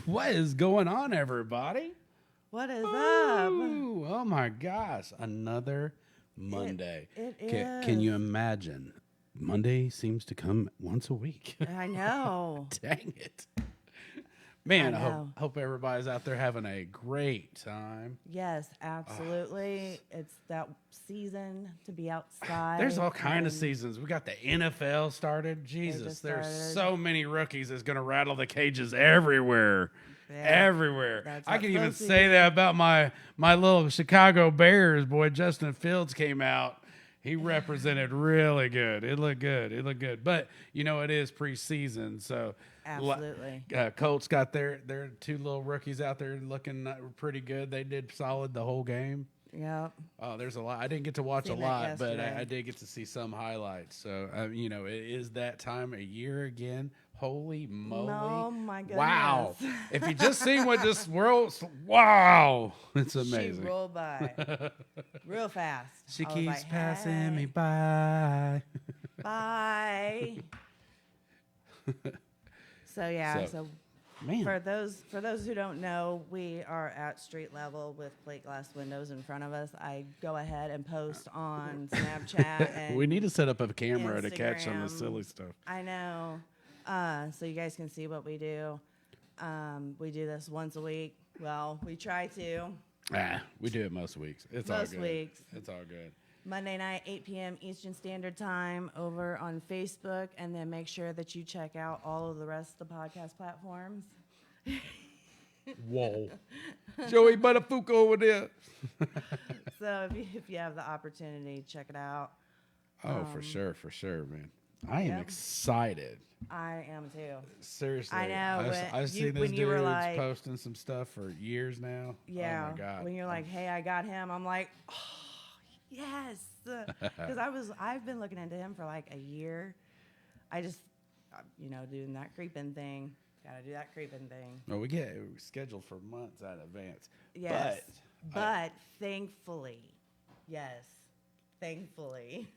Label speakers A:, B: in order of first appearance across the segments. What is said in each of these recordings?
A: What is going on, everybody?
B: What is up?
A: Oh my gosh, another Monday.
B: It
A: Can you
B: is.
A: imagine? Monday seems to come once a week.
B: I know.
A: Dang it. Man,
B: I
A: I
B: know.
A: hope everybody's out there having a great time.
B: Yes, absolutely. It's that season to be outside.
A: There's all kind of
B: and
A: seasons. We got the NFL started. Jesus,
B: just
A: there's
B: started.
A: so many rookies that's going to rattle the cages everywhere.
B: Yeah,
A: Everywhere.
B: that's
A: I
B: what's
A: can even
B: supposed to
A: say
B: be.
A: that about my little Chicago Bears. Boy, Justin Fields came out. He represented really good. It looked good. It looked good. But, it is preseason. So,
B: Absolutely.
A: Colts got their two little rookies out there looking pretty good. They did solid the whole game.
B: Yep.
A: Oh, there's a lot. I didn't get to watch
B: Seen
A: a
B: that
A: lot, but
B: yesterday.
A: I did get to see some highlights. So, it is that time of year again. Holy moly.
B: Oh, my goodness.
A: Wow. If you just seen what this world, wow. It's amazing.
B: She rolled by real fast.
A: She
B: I was
A: keeps
B: like,
A: passing me
B: "Hey,
A: by.
B: bye." So yeah,
A: So,
B: so
A: man.
B: for those who don't know, we are at street level with plate glass windows in front of us. I go ahead and post on Snapchat and
A: We need to set up a camera to catch some of the
B: Instagram.
A: silly stuff.
B: I know. So you guys can see what we do. We do this once a week. Well, we try to.
A: We do it most weeks. It's all
B: Most
A: good.
B: weeks.
A: It's all good.
B: Monday night, 8 p.m. Eastern Standard Time over on Facebook. And then make sure that you check out all of the rest of the podcast platforms.
A: Whoa. Joey Buttafuoco over there.
B: So if you have the opportunity, check it out.
A: Oh, for sure, man. I am
B: Yep.
A: excited.
B: I am too.
A: Seriously.
B: I know,
A: I've seen this
B: when you were
A: dude
B: like-
A: posting some stuff for years now.
B: Yeah.
A: Oh, my God.
B: When you're like, hey, I got him, I'm like, oh, yes. Because I've been looking into him for like a year. I just, doing that creeping thing. Got to do that creeping thing.
A: Well, we get scheduled for months out in advance.
B: Yes.
A: But
B: thankfully, yes, thankfully.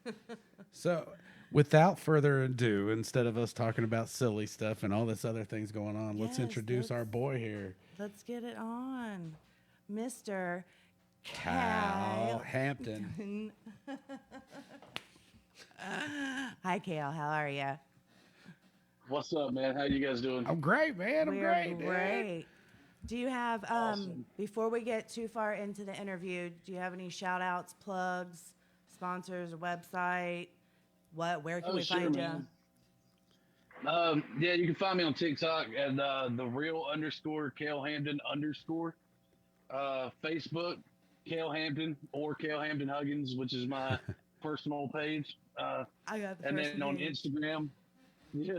A: so, without further ado, instead of us talking about silly stuff and all this other things going on, let's
B: Yes,
A: introduce our
B: let's-
A: boy here,
B: Let's get it on. Mr.
A: Cail
B: Cail
A: Hampton.
B: Hi, Cail. How are you?
C: What's up, man? How you guys doing?
A: I'm great, man. I'm
B: We're
A: great, dude.
B: great. Do you have,
C: Awesome.
B: before we get too far into the interview, do you have any shout outs, plugs, sponsors, or website? Where can we find you?
C: Man. Yeah, you can find me on TikTok at the real Cail Hampton Facebook, Cail Hampton or Cail Hampton Huggins, which is my personal page.
B: I got the
C: And
B: first
C: then on
B: name.
C: Instagram, yeah.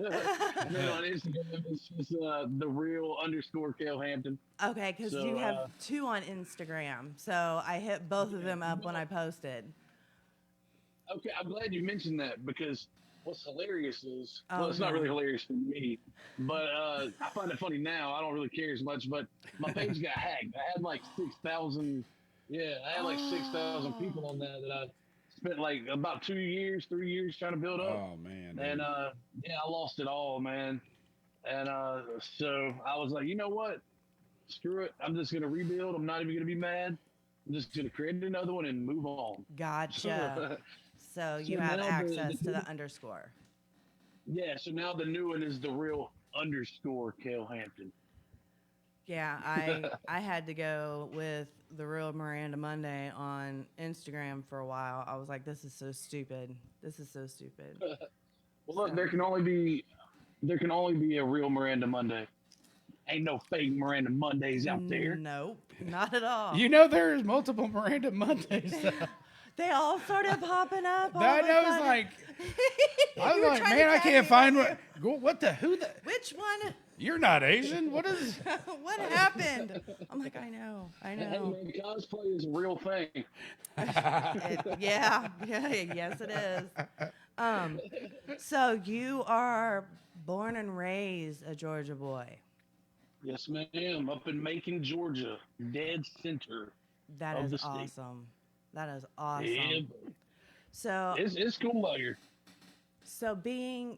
C: And then on Instagram, it's just the real Cail Hampton.
B: Okay, because
C: So,
B: you have two on Instagram. So I hit both of them up when I posted.
C: Okay, I'm glad you mentioned that because what's hilarious is,
B: Oh,
C: well, it's not
B: no.
C: really hilarious for me, but I find it funny now. I don't really care as much, but my page got hacked. I had like 6,000, I had like 6,000 people on that I spent like about 3 years trying to build up.
A: Oh, man. Dude.
C: And I lost it all, man. And so I was like, you know what? Screw it. I'm just going to rebuild. I'm not even going to be mad. I'm just going to create another one and move on.
B: Gotcha. So you
C: So
B: have
C: now the-
B: access
C: the-
B: to the underscore.
C: Yeah, so now the new one is the real Cail Hampton.
B: Yeah, I had to go with the real Miranda Monday on Instagram for a while. I was like, this is so stupid. This is so stupid.
C: Well, look,
B: So-
C: there can only be a real Miranda Monday. Ain't no fake Miranda Mondays out there.
B: Nope, not at all.
A: There's multiple Miranda Mondays.
B: They all started popping up. all
A: I
B: of a
A: was
B: sudden.
A: like,
B: You
A: I was
B: were
A: like,
B: trying to
A: man, I
B: tag
A: can't
B: me
A: find
B: back
A: what the who the
B: Which one?
A: you're not Asian. What is?
B: What happened? I'm like, I know.
C: Hey, man, cosplay is a real thing.
B: Yeah, yes it is. So you are born and raised a Georgia boy.
C: Yes, ma'am. Up in Macon, Georgia, dead center.
B: That
C: Of
B: is
C: the state.
B: awesome. That is awesome.
C: Yeah,
B: So
C: it's cool out here.
B: so being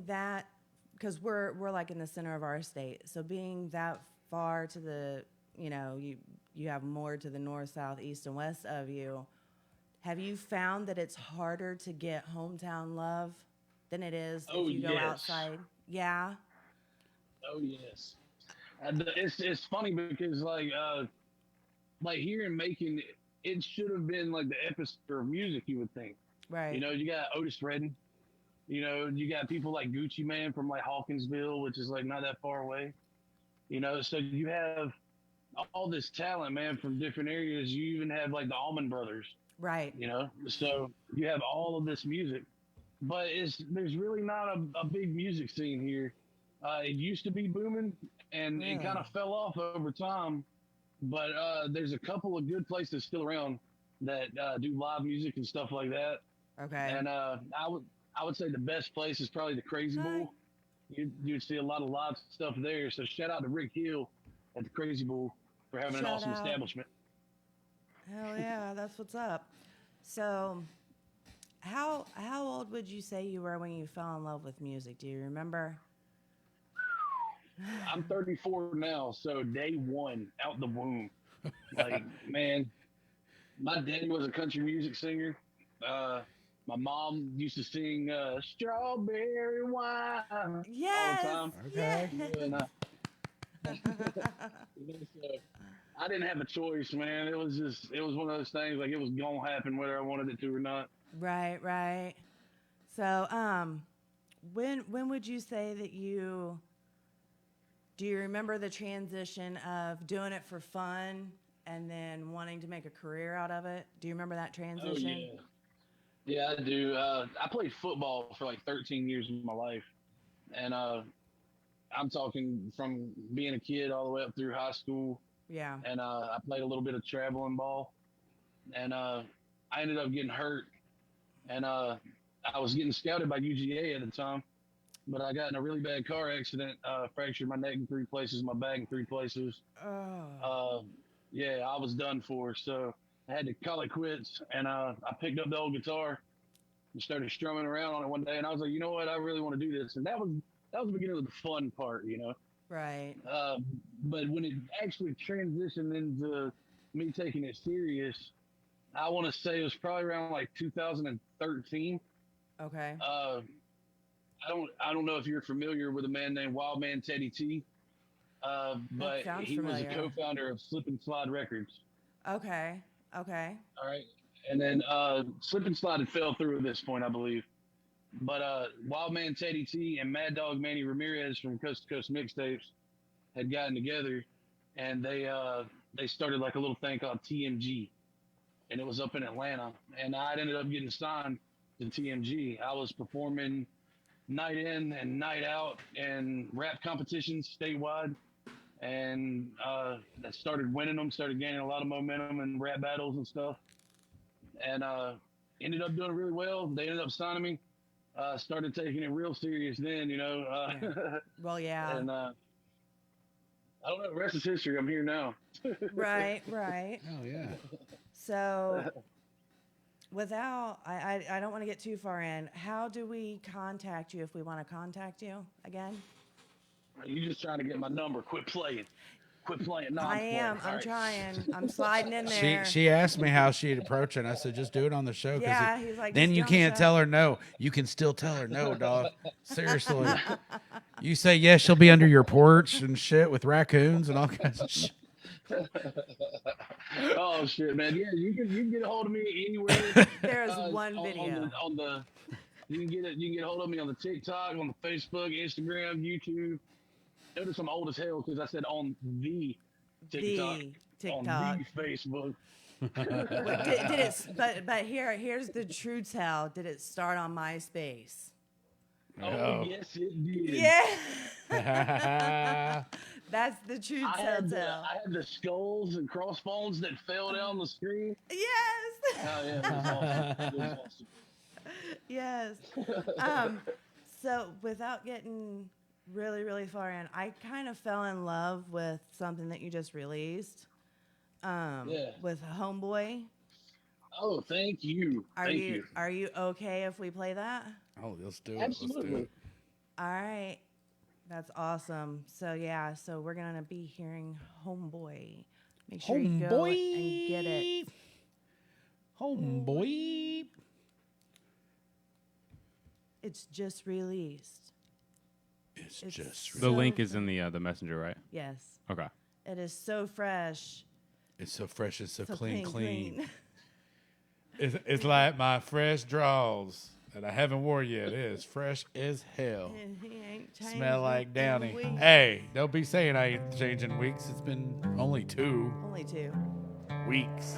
B: that, because we're like in the center of our state, so being that far to the, you have more to the north, south, east, and west of you. Have you found that it's harder to get hometown love than it is if you go outside? Yeah.
C: Oh yes. It's funny because like here in Macon, it should have been like the epicenter of music. You would think.
B: Right.
C: You got Otis Redding. You got people like Gucci Man from like Hawkinsville, which is like not that far away. So you have all this talent, man, from different areas. You even have like the Allman Brothers.
B: Right.
C: So you have all of this music, but there's really not a big music scene here. It used to be booming, and it kind of fell off over time. But there's a couple of good places still around that do live music and stuff like that.
B: Okay.
C: And I would say the best place is probably the Crazy Bull. You'd see a lot of live stuff there. So shout out to Rick Hill at the Crazy Bull for having an awesome establishment.
B: Hell yeah, that's what's up. So, how old would you say you were when you fell in love with music? Do you remember?
C: I'm 34 now, so day one out the womb. Like, man, my daddy was a country music singer. My mom used to sing "Strawberry Wine"
B: yes!
C: all the time.
A: Okay.
C: So I didn't have a choice, man. It was one of those things, like it was gonna happen whether I wanted it to or not.
B: Right, right. So, when would you say that do you remember the transition of doing it for fun and then wanting to make a career out of it? Do you remember that transition?
C: Oh, yeah. Yeah, I do. I played football for like 13 years of my life. And I'm talking from being a kid all the way up through high school.
B: Yeah.
C: And I played a little bit of traveling ball. And I ended up getting hurt. And I was getting scouted by UGA at the time. But I got in a really bad car accident, fractured my neck in 3 places, my back in 3 places.
B: Oh.
C: Yeah, I was done for. So I had to call it quits, and I picked up the old guitar and started strumming around on it one day. And I was like, you know what, I really want to do this. And that was the beginning of the fun part,
B: Right.
C: But when it actually transitioned into me taking it serious, I want to say it was probably around like 2013.
B: Okay.
C: I don't know if you're familiar with a man named Wildman Teddy T, but he was a co-founder of Slip and Slide Records.
B: Okay. Okay.
C: All right. And then Slip and Slide had fell through at this point, I believe. But Wildman Teddy T and Mad Dog Manny Ramirez from Coast to Coast Mixtapes had gotten together, and they started like a little thing called TMG, and it was up in Atlanta. And I ended up getting signed to TMG. I was performing night in and night out and rap competitions statewide, and I started winning them, started gaining a lot of momentum in rap battles and stuff, and ended up doing really well. They ended up signing me. Started taking it real serious then,
B: Yeah. Well, yeah.
C: And I don't know, the rest is history. I'm here now.
B: Right, right.
A: Oh yeah.
B: So without, I don't want to get too far in. How do we contact you if we want to contact you again?
C: You just trying to get my number. Quit playing. No,
B: I am. I'm trying. I'm sliding in there.
A: She asked me how she'd approach it. And I said, just do it on the show.
B: Yeah, he's like,
A: then
B: just
A: you
B: do it on the
A: can't
B: show.
A: tell her no. You can still tell her no, dog. Seriously. You say yes, she'll be under your porch and shit with raccoons and all kinds of shit.
C: Oh shit, man! Yeah, you can get a hold of me anywhere.
B: There's one video.
C: You can get a hold of me on the TikTok, on the Facebook, Instagram, YouTube. Notice I'm old as hell because I said on the TikTok, on the Facebook.
B: Did it? But here's the true tell. Did it start on MySpace?
C: Oh, yes, it did.
B: Yeah. That's the true telltale.
C: I had the skulls and crossbones that fell down the screen.
B: Yes.
C: Oh yeah, it was awesome.
B: Yes. So without getting really, really far in, I kind of fell in love with something that you just released. With Homeboy.
C: Oh, thank you.
B: Are you okay if we play that?
A: Oh, let's do it.
C: Absolutely.
A: Let's do it.
B: All right. That's awesome. So yeah, so we're gonna be hearing Homeboy. Make sure you go and get it.
A: Homeboy.
B: It's just released.
A: It's
B: It's
A: just
D: The link is in the messenger, right?
B: Yes.
D: Okay.
B: It is so fresh.
A: It's so fresh. It's so
B: So
A: clean. It's like my fresh draws that I haven't wore yet. It is fresh as hell.
B: And he ain't changed
A: Smell like
B: in
A: Downy.
B: weeks.
A: Hey, don't be saying I ain't changing weeks. It's been only 2
B: Only 2.
A: weeks.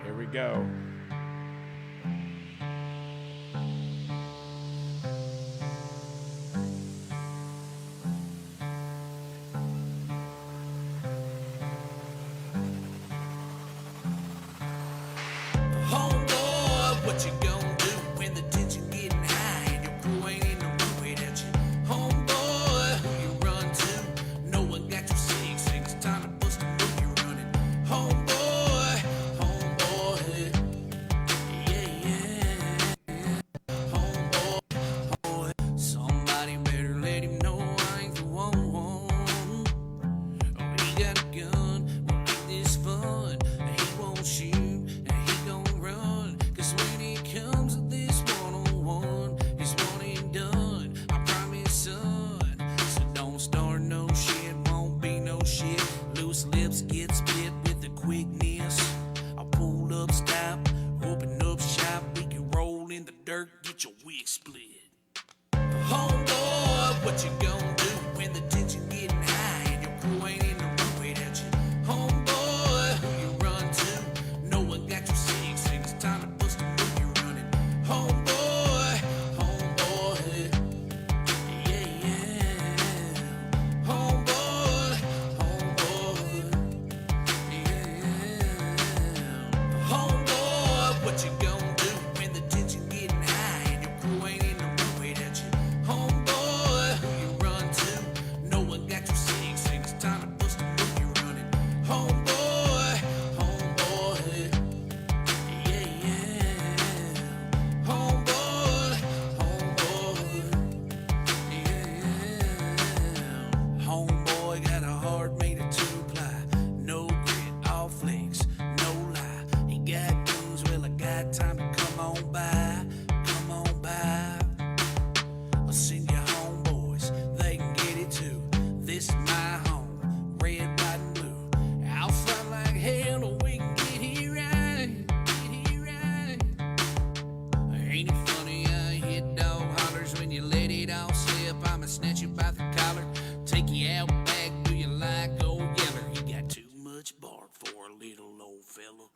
A: Here we go.
E: Homeboy, what you gonna do when the tension getting high and your crew ain't in the room without you? Homeboy, who you run to? No one got your six, it's time to bust a move you're running. Homeboy, yeah. Homeboy, somebody better let him know I ain't the one. Oh, he got a gun, we'll make this fun. He won't shoot, and he gon' run. Cause when it comes to this one-on-one, it's one and done, I promise, son. So don't start no shit, won't be no shit. Loose lips get split with the quickness. I pull up, stop, open up shop. We can roll in the dirt, get your wig split. Homeboy, what you gonna do when the tension getting high and your crew ain't in the room without you? Homeboy, who you run to? No one got your six, and it's time to bust a move you're running. Homeboy, yeah. Homeboy, yeah. Homeboy, what you gonna do when the tension getting high and your crew ain't in the room without you? Homeboy, who you run to? No one got your six, and it's time to bust a move you're running. Homeboy, yeah. Homeboy, yeah. Homeboy got a heart made of 2-ply. No grit, all flex, no lie. He got guns, well I got time to come on by. I'll send you homeboys, they can get it too. This is my home, red, white, and blue. I'll fight like hell till we can get here right. Ain't it funny how you hit dog hollers when you let it all slip? I'ma snatch you by the collar, take you out back, do you like old Yeller? You got too much bark for a little old fella.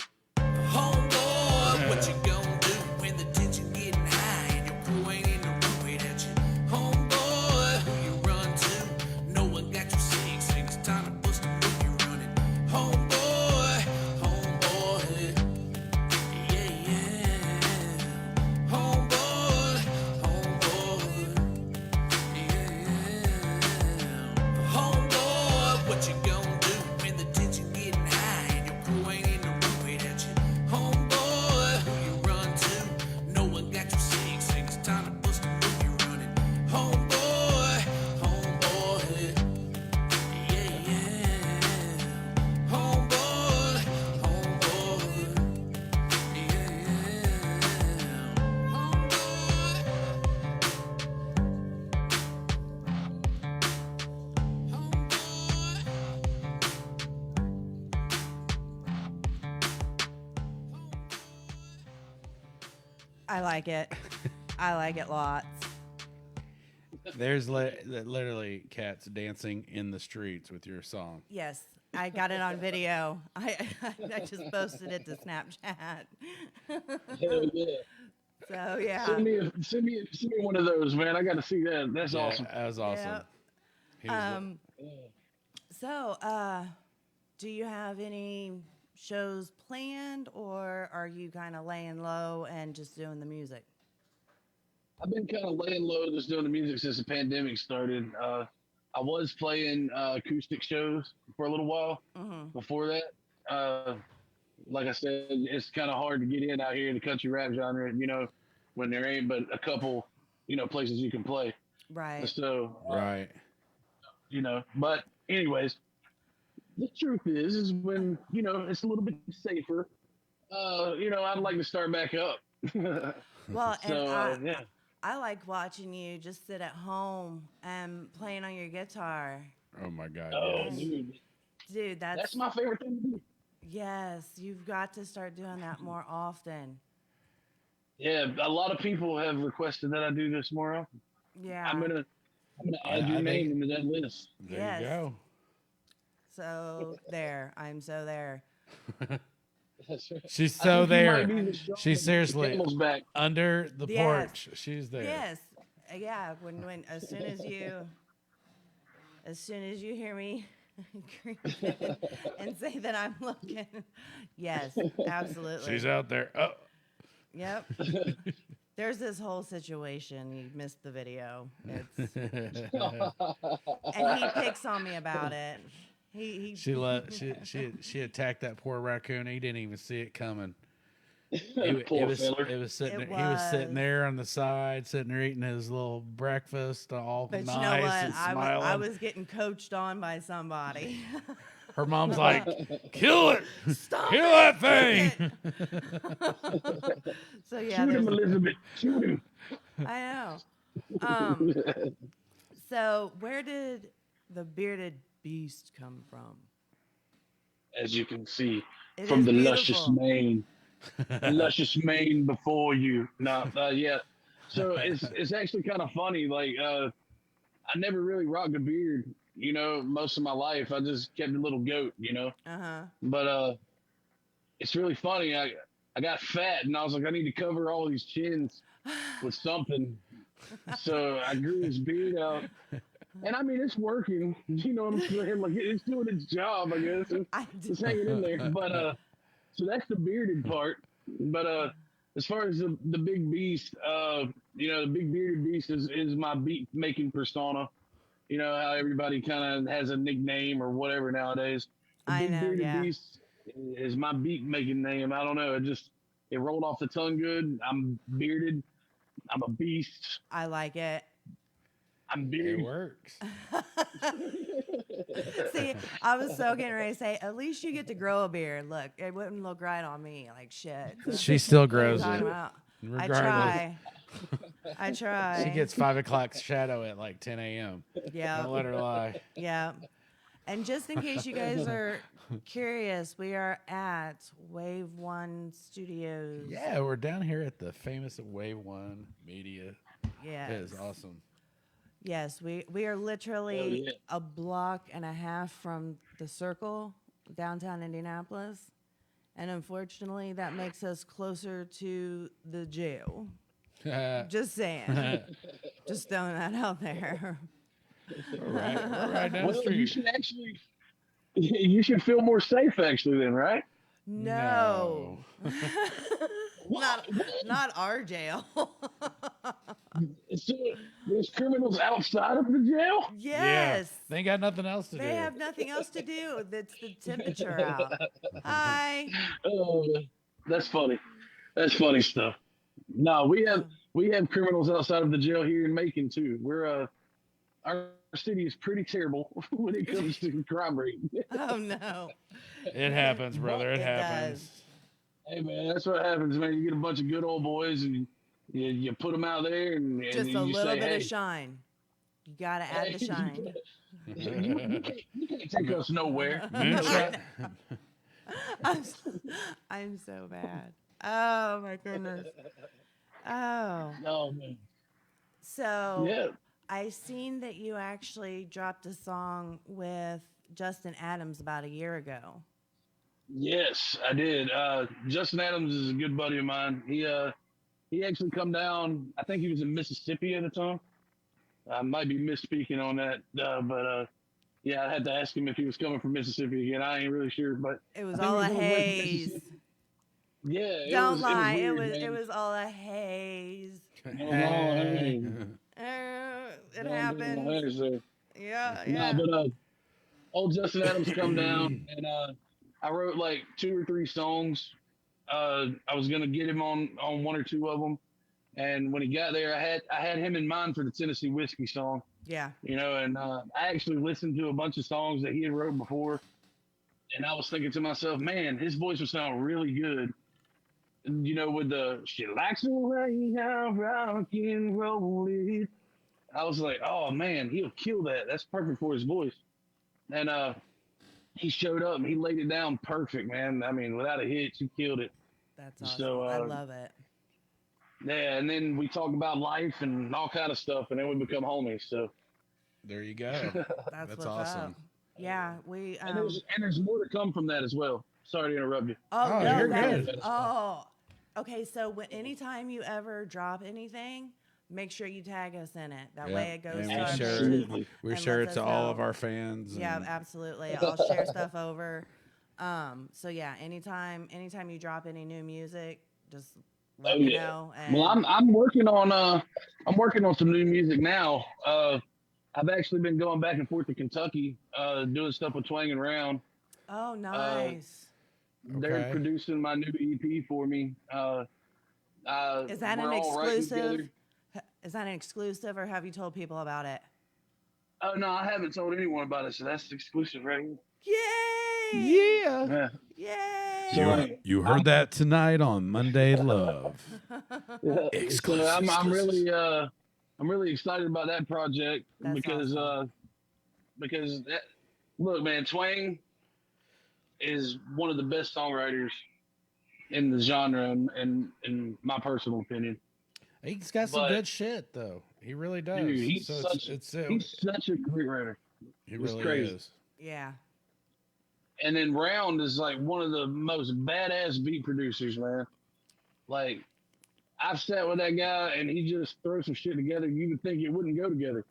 E: Homeboy, what you gonna do when the tension getting high and your crew ain't in the room without you? Homeboy, who you run to? No one got your six, and it's time to bust a move you're running. Homeboy, yeah. Homeboy, yeah. Homeboy, what you gonna do when the tension getting high and your crew ain't in the room without you? Homeboy, who you run to? No one got your six, and it's time to bust a move you're running. Homeboy, yeah. Homeboy,
B: I like it. I like it lots.
A: There's literally cats dancing in the streets with your song.
B: Yes, I got it on video. I just posted it to Snapchat.
C: Hell yeah.
B: So yeah.
C: Send me one of those, man. I got to see that. That's
A: Yeah,
C: awesome.
A: That was awesome.
B: Yep.
A: He was
B: So, do you have any shows planned, or are you kind of laying low and just doing the music?
C: I've been kind of laying low just doing the music since the pandemic started. I was playing acoustic shows for a little while before that. Like I said, it's kind of hard to get in out here in the country rap genre, when there ain't but a couple, places you can play.
B: Right.
C: So,
A: Right.
C: but anyways, the truth is when, it's a little bit safer, I'd like to start back up.
B: Well, and
C: So, yeah.
B: I like watching you just sit at home and playing on your guitar.
A: Oh my God.
C: Oh,
A: Yes.
B: Dude,
C: that's my favorite thing to do.
B: yes, you've got to start doing that more often.
C: Yeah, a lot of people have requested that I do this more often.
B: Yeah.
C: I'm gonna add your
A: I
C: name
A: think-
C: into that list.
A: There
B: Yes.
A: you go.
B: So there, I'm so there.
C: That's right.
A: She's
C: I
A: so
C: think you might
A: there.
C: be the straw that
A: She's
C: broke the
A: seriously
C: camel's back.
A: under the
B: Yes.
A: porch. She's there.
B: Yes. Yeah, when as soon as you hear me creeping and say that I'm looking. Yes, absolutely.
A: She's out there. Oh.
B: Yep. There's this whole situation. You missed the video. It's, and he picks on me about it. He
A: She attacked that poor raccoon. He didn't even see it coming.
C: Poor feller.
A: It was sitting
B: It
A: there. He was sitting
B: was.
A: there on the side, sitting there eating his little breakfast, all
B: But
A: nice
B: you know what?
A: and smiling.
B: I was getting coached on by somebody.
A: Her mom's like, "Kill it!
B: Stop
A: Kill
B: it!
A: that thing!"
B: So yeah,
C: Shoot him,
B: there's-
C: Elizabeth. Shoot him.
B: I know. So where did the bearded beast come from?
C: As you can see,
B: It
C: from
B: is
C: the
B: beautiful.
C: luscious mane before you. No, yeah. So it's actually kind of funny. Like I never really rocked a beard, most of my life. I just kept a little goat,
B: Uh-huh.
C: But it's really funny. I got fat and I was like, I need to cover all these chins with something. So I grew this beard out. And I mean, it's working. You know what I'm saying? Like it's doing its job, I guess. It's hanging in there. But so that's the bearded part. But as far as the big beast, the big bearded beast is my beat making persona. You know how everybody kind of has a nickname or whatever nowadays. The
B: I
C: big
B: know,
C: bearded
B: yeah.
C: beast is my beat making name. I don't know. It rolled off the tongue good. I'm bearded. I'm a beast.
B: I like it.
C: I'm
A: It
C: bearded.
A: works.
B: See, I was so getting ready to say, at least you get to grow a beard. Look, it wouldn't look right on me. Like shit.
A: She still
B: What are you
A: grows
B: talking
A: it.
B: about? I
A: Regardless.
B: try. I try.
A: She gets 5 o'clock shadow at like 10 a.m.
B: Yeah.
A: Don't let her lie.
B: Yeah. And just in case you guys are curious, we are at Wave One Studios.
A: Yeah, we're down here at the famous Wave One Media.
B: Yes.
A: It is awesome.
B: Yes, we are literally
C: Oh, yeah.
B: a block and a half from the Circle, downtown Indianapolis. And unfortunately, that makes us closer to the jail. Just saying. Just throwing that out there.
A: We're right down the
C: Well, you
A: street.
C: should actually, you should feel more safe actually then, right?
B: No. Not our jail.
C: So there's criminals outside of the jail?
B: Yes.
A: Yeah, they ain't got nothing else to do.
B: They have nothing else to do. That's the temperature out. Hi.
C: Oh, that's funny. That's funny stuff. No, we have criminals outside of the jail here in Macon too. We're our city is pretty terrible when it comes to crime rate.
B: Oh no.
A: It happens, brother. It
B: It
A: happens.
B: does.
C: Hey man, that's what happens, man. You get a bunch of good old boys and you put them out there and
B: Just
C: you
B: a little
C: say,
B: bit
C: hey,
B: of shine. You gotta add the
C: hey,
B: shine.
C: you can't take us nowhere.
A: Moonshine.
B: I'm so bad. Oh my goodness. Oh.
C: Oh man.
B: So
C: Yeah.
B: I seen that you actually dropped a song with Justin Adams about a year ago.
C: Yes, I did. Justin Adams is a good buddy of mine. He actually come down. I think he was in Mississippi at the time. I might be misspeaking on that, but yeah, I had to ask him if he was coming from Mississippi again. I ain't really sure, but
B: It was
C: I think
B: all a
C: he was on his way from
B: haze.
C: Mississippi. Yeah, it
B: Don't
C: was,
B: lie.
C: It was, weird,
B: it
C: man.
B: was all a haze.
A: Hey.
B: It happened. Yeah, yeah.
C: No, but old Justin Adams come down, and I wrote like 2 or 3 songs. I was gonna get him on 1 or 2 of them, And when he got there, I had him in mind for the Tennessee Whiskey song,
B: Yeah.
C: you know, and I actually listened to a bunch of songs that he had wrote before, and I was thinking to myself, man, his voice would sound really good, you know, with the she likes the way I rock and roll it. I was like, oh man, he'll kill that. That's perfect for his voice. And he showed up and he laid it down perfect, man. I mean, without a hitch, he killed it.
B: That's awesome.
C: So
B: I love it.
C: yeah, and then we talk about life and all kind of stuff, and then we become homies. So
A: There you go.
B: That's
A: That's
B: what's
A: awesome.
B: up. Yeah, we.
C: and there's more to come from that as well. Sorry to interrupt you.
B: Oh,
A: Oh,
B: no,
A: you're
B: that
A: good.
B: is. Oh, okay. So anytime you ever drop anything, make sure you tag us in it. That
A: Yeah,
B: way it goes
A: and
B: to
A: we
B: our
A: share it.
B: pages
A: We
B: and
A: share it
B: lets
A: to
B: us
A: all
B: know.
A: of our fans.
B: Yeah,
A: and-
B: absolutely. I'll share stuff over. So yeah, anytime you drop any new music, just let me know. And
C: Well, I'm working on some new music now. I've actually been going back and forth to Kentucky, doing stuff with Twang and Round.
B: oh, nice.
C: They're
A: Okay.
C: producing my new EP for me.
B: Is that
C: we're
B: an
C: all writing
B: exclusive?
C: together.
B: Is that an exclusive, or have you told people about it?
C: Oh no, I haven't told anyone about it, so that's exclusive right here.
B: Yay!
A: Yeah.
C: Yeah.
B: Yay!
C: So,
A: You heard that tonight on Monday Love.
C: So
A: Exclusive,
C: I'm
A: exclusive.
C: really excited about that project
B: That's
C: because
B: awesome.
C: look, man, Twang is one of the best songwriters in the genre, in my personal opinion.
A: He's got some
C: But-
A: good shit, though. He really does.
C: Dude, he's
A: So
C: such a great writer.
A: he
C: it's
A: really
C: crazy.
A: is.
B: Yeah.
C: And then Round is like one of the most badass beat producers, man. Like, I've sat with that guy and he just throws some shit together. You would think it wouldn't go together,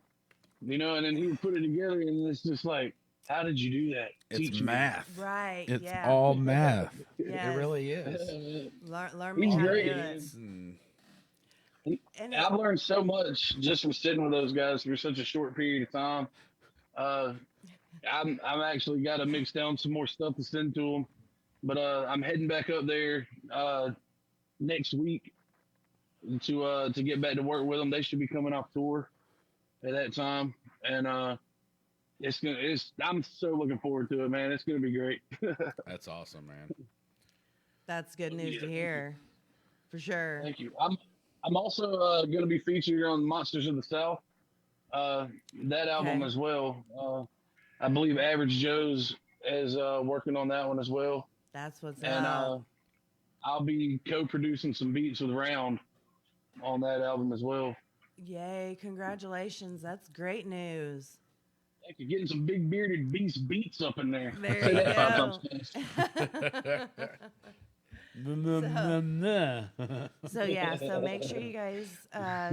C: you know. And then he would put it together, and it's just like, how did you do that?
A: It's
C: Teach me.
A: math.
B: Right.
A: It's
B: yeah.
A: all math.
B: Yes.
A: It really is.
B: Learn me
C: He's
B: how to
C: great.
B: do it.
A: Mm.
B: And
C: I've learned so much just from sitting with those guys for such a short period of time. I'm actually got to mix down some more stuff to send to them, but I'm heading back up there next week to get back to work with them. They should be coming off tour at that time, and I'm so looking forward to it, man. It's gonna be great.
A: That's awesome, man.
B: that's good news to hear, for sure.
C: Thank you. I'm also going to be featured on Monsters of the South, that album
B: Okay.
C: as well. I believe Average Joe's is working on that one as well,
B: That's what's
C: and
B: up.
C: I'll be co-producing some beats with Round on that album as well.
B: Yay! Congratulations. That's great news.
C: Heck, you're getting some big bearded beast beats up in there.
B: There
C: Say
B: you
C: that 5
B: go.
C: times fast.
B: So yeah, so make sure you guys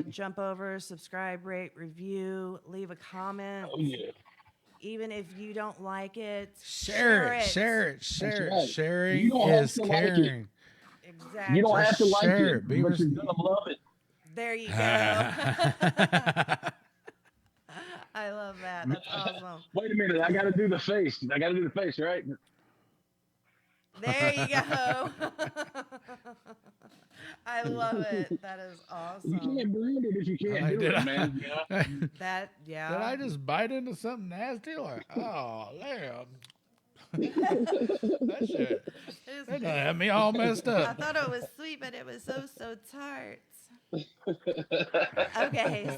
B: jump over, subscribe, rate, review, leave a comment.
C: Oh yeah.
B: Even if you don't like it,
A: Share it. Share it. Share
C: That's
A: it.
C: right.
A: Sharing
C: You don't have
A: is
C: to like it.
A: caring.
B: Exactly.
C: You don't have to
A: Just
C: like
A: share
C: it,
A: it. Be
C: but
A: res-
C: you're gonna love it.
B: There you go. I love that. That's awesome.
C: Wait a minute, I gotta do the face. Right?
B: There you go. I love it. That is
C: You
B: awesome.
C: can't brand it if you can't do
A: Did
C: it, man. You know?
B: That yeah.
A: Did I just bite into something nasty? Like, oh, damn. That shit.
B: It is-
A: That done had me all messed
B: I
A: up.
B: thought it was sweet, but it was so tart. Okay,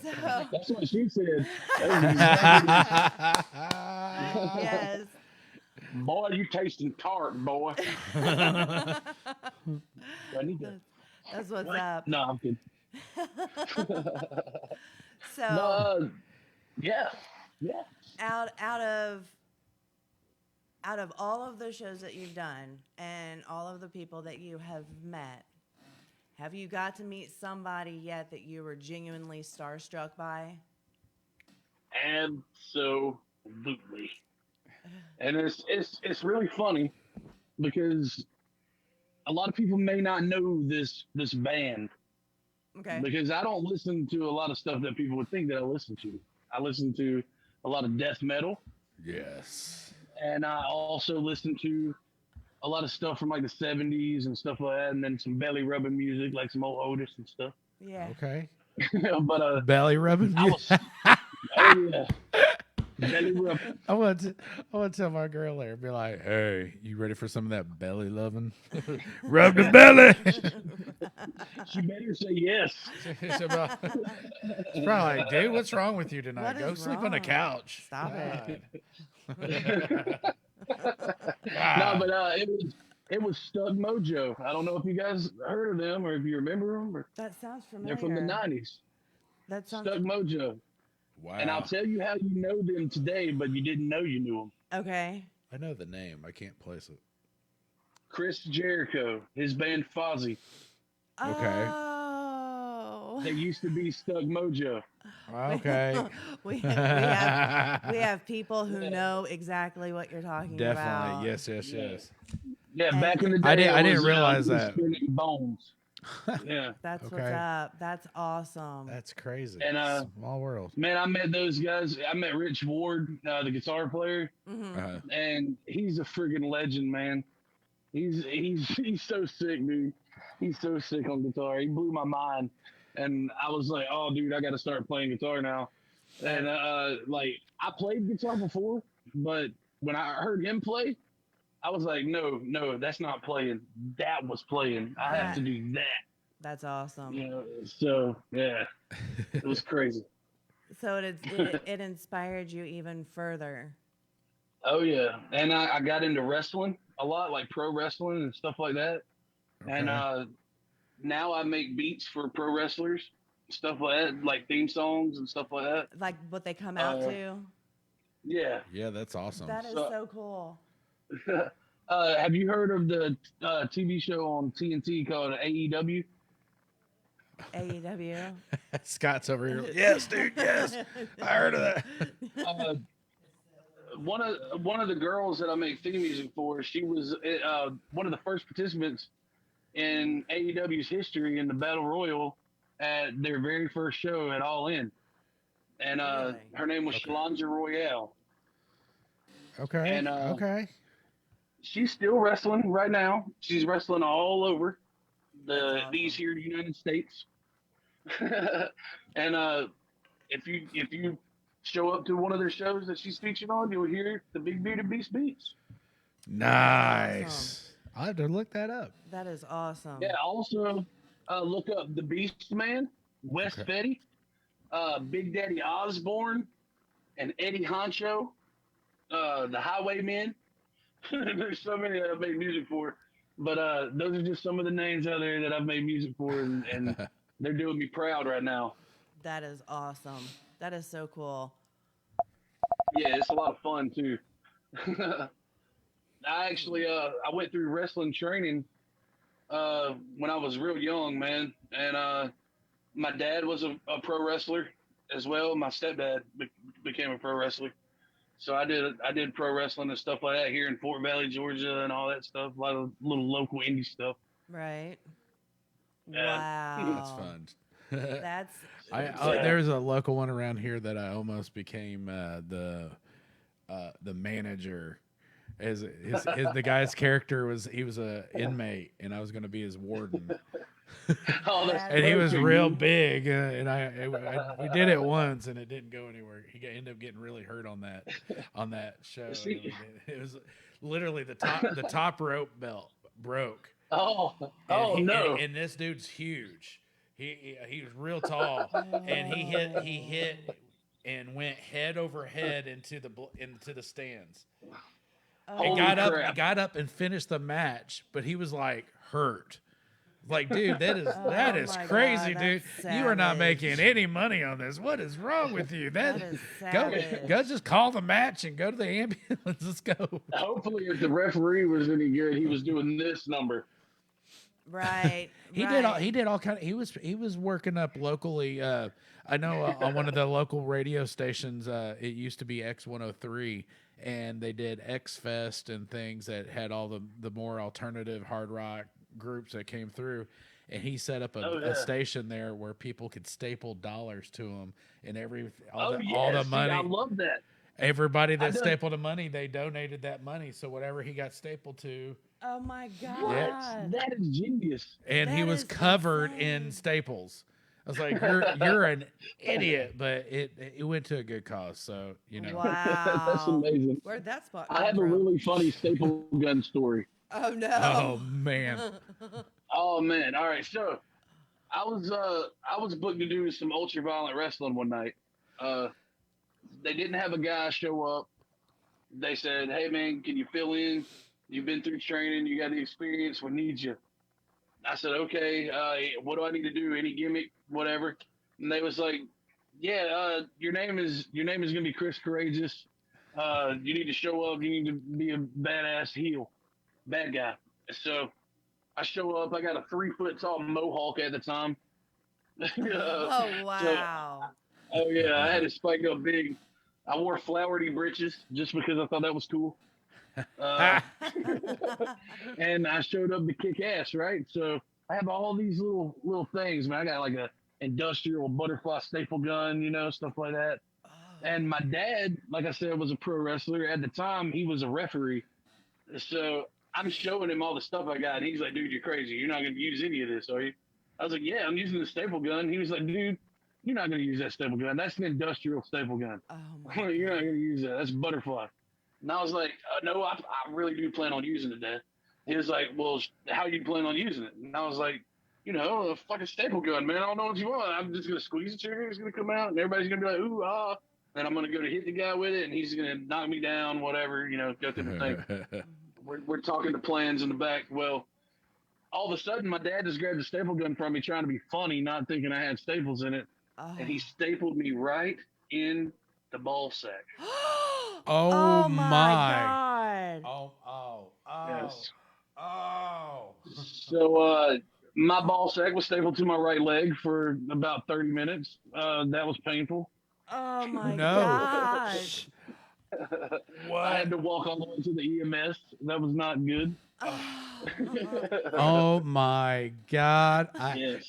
B: so
C: That's what she said.
B: yes.
C: Boy, you tasting tart, boy. I need to.
B: That's what's up.
C: No, I'm kidding.
B: So
C: Yeah.
B: out of all of the shows that you've done and all of the people that you have met, have you got to meet somebody yet that you were genuinely starstruck by?
C: Absolutely. And it's really funny because a lot of people may not know this band
B: Okay.
C: because I don't listen to a lot of stuff that people would think that I listen to. I listen to a lot of death metal,
A: Yes.
C: and I also listen to a lot of stuff from like the 70s and stuff like that, and then some belly rubbing music like some old Otis and stuff.
B: Yeah.
A: Okay.
C: But
A: Belly rubbing.
C: I was, oh yeah, belly rub.
A: I want to tell my girl there, be like, "Hey, you ready for some of that belly loving? Rub the belly."
C: She better say yes.
A: She's probably like, "Dude, what's wrong with you tonight?
B: What
A: Go
B: is
A: sleep on the
B: wrong?
A: couch."
B: Stop it.
C: No, but it was Stug Mojo. I don't know if you guys heard of them or if you remember them. Or,
B: That sounds familiar.
C: they're from the '90s.
B: That sounds
C: Stug Mojo.
A: Wow.
C: And I'll tell you how you know them today, but you didn't know you knew them.
B: okay.
A: I know the name. I can't place it.
C: Chris Jericho, his band Fozzy.
A: Okay.
B: Oh.
C: They used to be Stug Mojo.
A: Okay.
B: we have people who know exactly what you're talking about.
A: Definitely. Yes.
C: Yeah,
B: And-
C: back in the day.
A: I
C: it
A: didn't
C: was,
A: realize
C: it was
A: that.
C: Spinning Bones. Yeah.
B: That's what's
A: Okay.
B: up. That's awesome.
A: That's crazy.
C: And,
A: Small world.
C: Man, I met those guys. I met Rich Ward, the guitar player,
B: Mhm.
C: and he's a friggin' legend, man. He's so sick, dude. He's so sick on guitar. He blew my mind, and I was like, "Oh, dude, I got to start playing guitar now." And like I played guitar before, but when I heard him play, I was like, "No, that's not playing. That was playing. I have to do that."
B: That's awesome.
C: You know, so yeah, it was crazy.
B: So it inspired you even further.
C: Oh yeah, and I got into wrestling a lot, like pro wrestling and stuff like that. And now I make beats for pro wrestlers, stuff like that, like theme songs and stuff like that.
B: Like what they come out to.
C: Yeah.
A: Yeah, that's awesome.
B: That is so cool.
C: Have you heard of the TV show on TNT called AEW?
B: AEW.
A: Scott's over here. Yes, dude. Yes, I heard of that.
C: One of the girls that I make theme music for, she was one of the first participants in AEW's history in the Battle Royal at their very first show at All In. And her name was Shalanja Royale.
A: Okay.
C: And,
A: okay.
C: She's still wrestling right now. She's wrestling all over
B: awesome.
C: these here United States. And if you show up to one of their shows that she's featured on, you'll hear the Big Bearded Beast beats.
A: Nice. I'll have to look that up.
B: That is awesome.
C: Yeah. Also, look up the Beast Man, Wes Fetty, Big Daddy Osborne, and Eddie Honcho, the Highwaymen. There's so many that I've made music for, but those are just some of the names out there that I've made music for, and they're doing me proud right now.
B: That is awesome. That is so cool.
C: Yeah, it's a lot of fun too. I went through wrestling training when I was real young, man, and my dad was a pro wrestler as well. My stepdad became a pro wrestler. So I did pro wrestling and stuff like that here in Fort Valley, Georgia, and all that stuff. A lot of little local indie stuff.
B: Right.
C: Yeah.
B: Wow.
A: That's fun.
B: That's
A: There's a local one around here that I almost became the manager. The guy's character was a inmate, and I was going to be his warden. And he was real big, and we did it once, and it didn't go anywhere. He ended up getting really hurt on that show. It was literally the top rope belt broke.
C: No!
A: And this dude's huge. He was real tall, and he hit and went head over head into the stands. And got up and finished the match, but he was like hurt. Like, dude, that is
B: my
A: crazy,
B: God,
A: dude.
B: that's
A: You are not
B: savage.
A: making any money on this. What is wrong with you?
B: That is savage.
A: Go just call the match and go to the ambulance. Let's go.
C: Hopefully, if the referee was any good, he was doing this number.
B: Right.
A: He did all kind of. He was working up locally. I know on one of the local radio stations. It used to be X103, and they did X Fest and things that had all the more alternative hard rock groups that came through. And he set up a station there where people could staple dollars to him, and all the money.
C: I love that.
A: Everybody that stapled the money, they donated that money. So whatever he got stapled to.
B: Oh my God.
C: That is genius.
A: And he
B: That
A: was
B: is
A: covered
B: insane.
A: in staples. I was like, you're an idiot, but it went to a good cause. So, you know.
B: Wow.
C: That's amazing.
B: Where'd that spot
C: I
B: come
C: have a
B: from?
C: really funny staple gun story.
B: Oh no.
A: Oh, man.
C: Oh man! All right, so I was booked to do some ultra violent wrestling one night. They didn't have a guy show up. They said, "Hey man, can you fill in? You've been through training. You got the experience. We need you." I said, "Okay. What do I need to do? Any gimmick, whatever?" And they was like, "Yeah, your name is gonna be Chris Courageous. You need to show up. You need to be a badass heel, bad guy." So I show up. I got a 3-foot tall mohawk at the time.
B: Oh wow.
C: Oh yeah, I had it spiked up big. I wore flowery breeches just because I thought that was cool. And I showed up to kick ass, right? So I have all these little things, man. I got like a industrial butterfly staple gun, stuff like that. And my dad, like I said, was a pro wrestler. At the time, he was a referee. So I'm showing him all the stuff I got, and he's like, "Dude, you're crazy. You're not going to use any of this, are you?" I was like, "Yeah, I'm using the staple gun." He was like, "Dude, you're not going to use that staple gun. That's an industrial staple gun.
B: Oh my
C: You're not going to use that. That's butterfly." And I was like, "No, I really do plan on using it, Dad." He was like, "Well, how you plan on using it?" And I was like, "A fucking staple gun, man. I don't know what you want. I'm just going to squeeze the trigger. It's going to come out, and everybody's going to be like, ooh, ah. Then I'm going to go to hit the guy with it, and he's going to knock me down, whatever, go through the thing." We're talking to plans in the back. Well, all of a sudden, my dad just grabbed the staple gun from me, trying to be funny, not thinking I had staples in it. And he stapled me right in the ball sack.
A: Oh, my.
B: God.
A: Oh.
C: Yes.
A: Oh.
C: So my ball sack was stapled to my right leg for about 30 minutes. That was painful.
B: Oh my
A: No.
B: God.
A: What?
C: I had to walk all the way to the EMS. That was not good.
A: Oh my God!
C: Yes.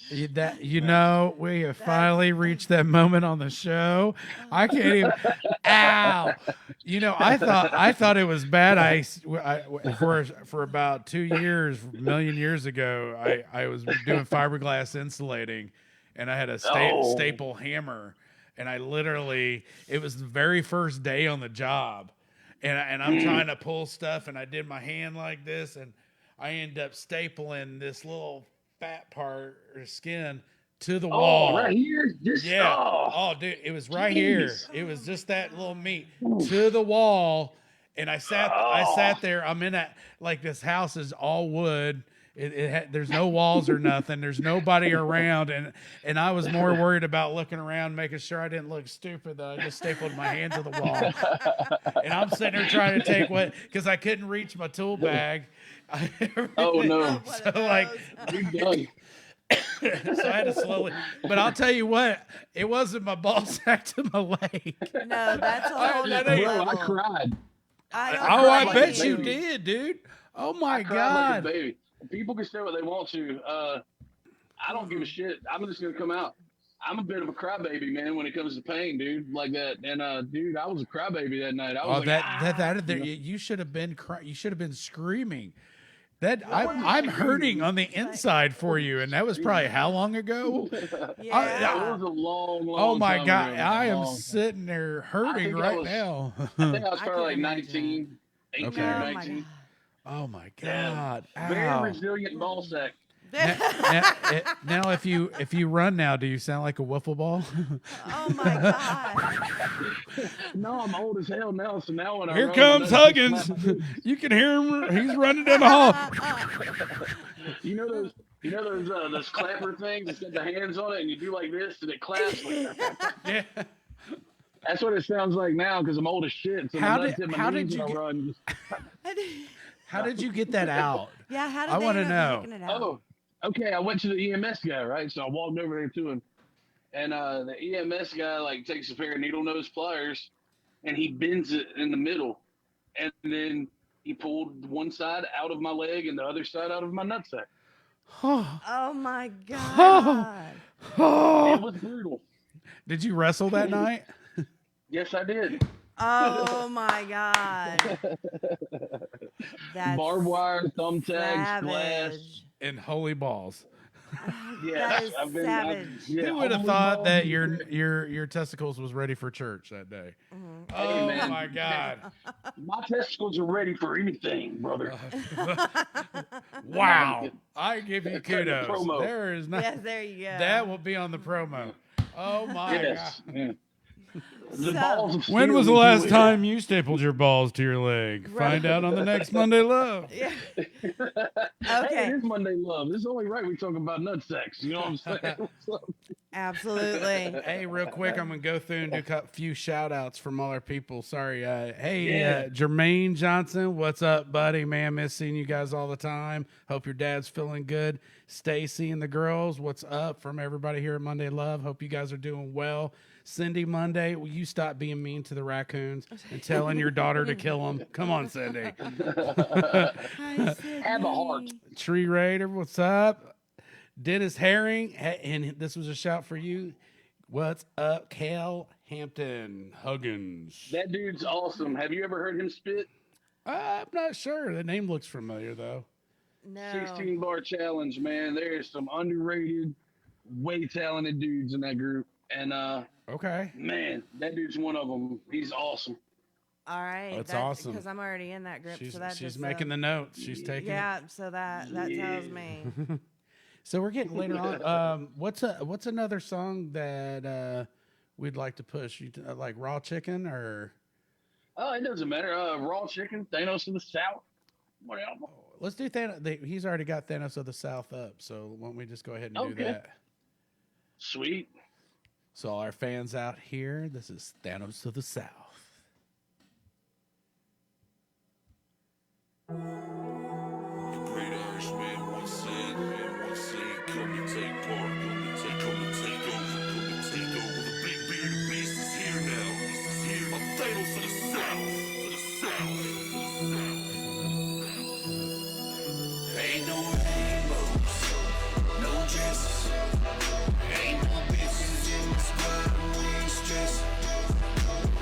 A: We have finally reached that moment on the show. I can't even. Ow! I thought it was bad. For about 2 years, a million years ago, I was doing fiberglass insulating, and I had a staple hammer, and it was the very first day on the job. And I'm trying to pull stuff, and I did my hand like this, and I end up stapling this little fat part or skin to the wall.
C: Right here?
A: Yeah. Oh, dude, it was right here. It was just that little meat to the wall, and I sat there. I'm in that, like, this house is all wood. There's no walls or nothing. There's nobody around, and I was more worried about looking around, making sure I didn't look stupid. Though I just stapled my hand to the wall, and I'm sitting there trying to take because I couldn't reach my tool bag.
C: Oh no!
A: So like, so I had to slowly. But I'll tell you what, it wasn't my ball sack to my leg.
B: No, that's a whole nother
C: Bro,
B: level.
C: I cried.
A: I bet you did, dude. Oh my
C: I cried
A: God!
C: like a baby. People can say what they want to. I don't give a shit. I'm just gonna come out. I'm a bit of a crybaby, man, when it comes to pain, dude, like that. And dude, I was a crybaby that night. I was you should have been you should have been screaming. I'm hurting on the inside for you, and that was probably how long ago?
B: Yeah.
C: It was a long
A: Oh my
C: time
A: God,
C: ago.
A: I am sitting there hurting right now.
C: I think I was
B: I
C: probably
B: can
C: like
B: imagine
C: 19, 18
A: Okay.
C: or
B: Oh my
C: 19.
B: God.
A: Oh my God!
C: Very
A: Ow.
C: resilient ball sack.
A: Now, if you run now, do you sound like a wiffle ball?
B: Oh my God.
C: No, I'm old as hell now, so now when I
A: Here
C: run,
A: comes
C: I just
A: Huggins.
C: slap my boobs.
A: You can hear him. He's running down the hall.
C: You know those clapper things? It's got the hands on it, and you do like this, and it claps. Like that.
A: Yeah.
C: That's what it sounds like now because I'm old as shit. So
A: How
C: my nuts
A: did-
C: hit my
A: how
C: knees
A: did you
C: when I
A: get-
C: run.
A: How did you get that out?
B: Yeah, how did
A: I
B: they
A: wanna
B: end up
A: know.
B: taking it out?
C: Oh, okay. I went to the EMS guy, right? So I walked over there to him, and the EMS guy like takes a pair of needle nose pliers, and he bends it in the middle, and then he pulled one side out of my leg and the other side out of my nutsack.
B: Oh my God.
C: It was brutal.
A: Did you wrestle that night?
C: Yes, I did.
B: Oh my God. That's
C: Barbed wire, thumbtacks, glass.
B: savage.
A: And holy balls.
C: Yeah,
B: That is savage.
A: Who would have thought that your testicles was ready for church that day? Oh
C: man.
A: my God!
C: My testicles are ready for anything, brother.
A: Wow! I give you
C: Cut the
A: kudos.
C: promo.
A: There is not.
B: Yes, there you go.
A: That will be on the promo. Oh my
C: Yes.
A: God!
C: Yeah. The
B: So-
C: balls of
A: When
C: steel,
A: was the
C: if you
A: last
C: will.
A: time you stapled your balls to your leg? Find out on the next Monday Love.
B: Yeah.
C: Hey,
B: Okay.
C: it is Monday Love. This is only right we talk about nut sex. You know what I'm saying?
B: Absolutely.
A: Hey, real quick, I'm gonna go through and do a few shout outs from all our people. Sorry.
C: Yeah.
A: Jermaine Johnson, what's up, buddy? Man, miss seeing you guys all the time. Hope your dad's feeling good. Stacy and the girls, what's up from everybody here at Monday Love? Hope you guys are doing well. Cindy Monday, will you stop being mean to the raccoons and telling your daughter to kill them? Come on, Cindy.
B: Hi,
C: Have a heart.
A: Tree Raider, what's up? Dennis Herring, and this was a shout for you. What's up, Cail Hampton Huggins?
C: That dude's awesome. Have you ever heard him spit?
A: I'm not sure. The name looks familiar, though.
B: No.
C: 16-bar challenge, man. There's some underrated, way talented dudes in that group. And,
A: Okay.
C: man, that dude's one of them. He's awesome.
B: All right.
A: That's awesome.
B: Because I'm already in that group.
A: She's,
B: so that
A: she's
B: just,
A: making the notes. She's taking
B: Yeah, so that tells me.
A: So we're getting later on. What's another song that we'd like to push? Like Raw Chicken or?
C: Oh, it doesn't matter. Raw Chicken, Thanos of the South. Whatever.
A: Let's do Thanos. He's already got Thanos of the South up, so why don't we just go ahead and do
C: Okay.
A: that?
C: Sweet.
A: So all our fans out here, this is Thanos of the South.
F: Great Irishman once said, come and take part, come and take over. The big bearded beast is here now. I'm Thanos of the South,
E: Ain't no rainbows, no dresses. Ain't no bitches in the squad, we ain't stressing.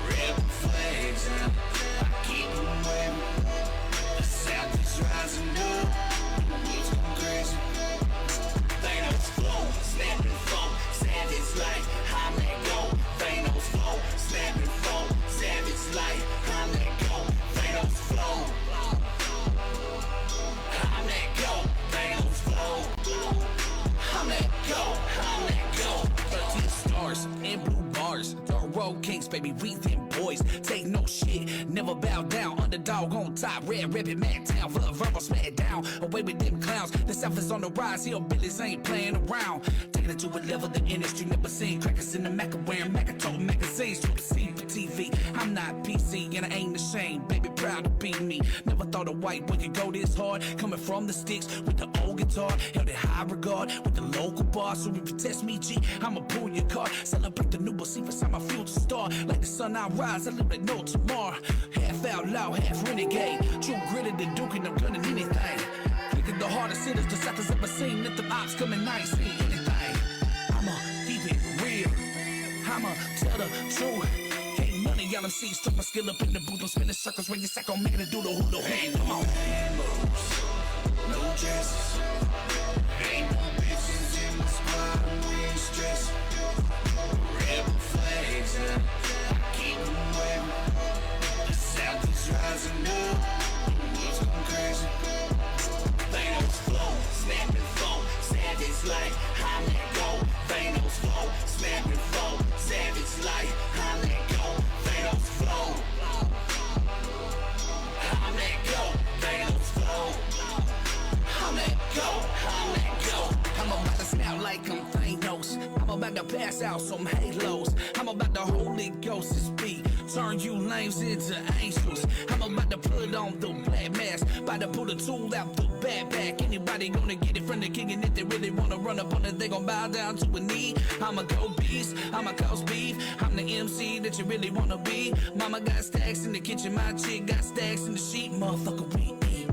E: Rebel flags out, I keep them waving. The South is rising up, the woods going crazy. Thanos flow, snapping flow, savage like I'm that go. Thanos flow, snapping flow, savage like I'm that go. Thanos flow. I'm that go, Thanos flow. I'm that go, I'm that go. 13 stars and blue bars. The road kings, baby, we them boys. Take no shit, never bow down. Underdog on top, red ribbon, man town. Full of verbal smack down. Away with them clowns. The South is on the rise, hillbillies ain't playing around. Taking it to a level the industry never seen. Crackers in the Mac wearing Macatote magazines. To see for TV. I'm not PC and I ain't ashamed. Baby, proud to be me. Never thought a white boy could go this hard. Coming from the sticks with the old guitar. Held in high regard with the local boss. So if you test me, G, I'ma pull your card. Celebrate the new see beside my future star. Like the sun I rise, I live like no tomorrow. Half outlaw, half renegade. True gritted the duke and I'm gunning anything. Thinking the hardest hitters the South has ever seen. Let the ops come and I ain't seen anything. I'ma keep it real. I'ma tell the truth. Ain't none of y'all MCs took my skill up in the booth. I'm spinning circles when you sack on making it do the hula hoop. Come on. No dresses. Ain't no bitches in my squad. We ain't stressing. Rebel flags out. I keep them waving. The South is rising up. The woods going crazy. Thanos flow, snapping flow. Savage like I'm that go. Thanos flow, snapping flow. Savage like I'm that go. Thanos flow. I'm that go. Thanos flow. I'm that go. I'm that go. I'm about to snap like I'm Thanos. I'm about to pass out some halos. I'm about to Holy Ghost speed. Turn you lames into angels. I'm about to put on the black mask. About to pull the tool out the backpack. Anybody gonna get it from the king? And if they really wanna run up on it, they gon' bow down to a knee. I'm a go beast. I'm a cause beef. I'm the MC that you really wanna be. Mama got stacks in the kitchen. My chick got stacks in the sheet. Motherfucker, we eat.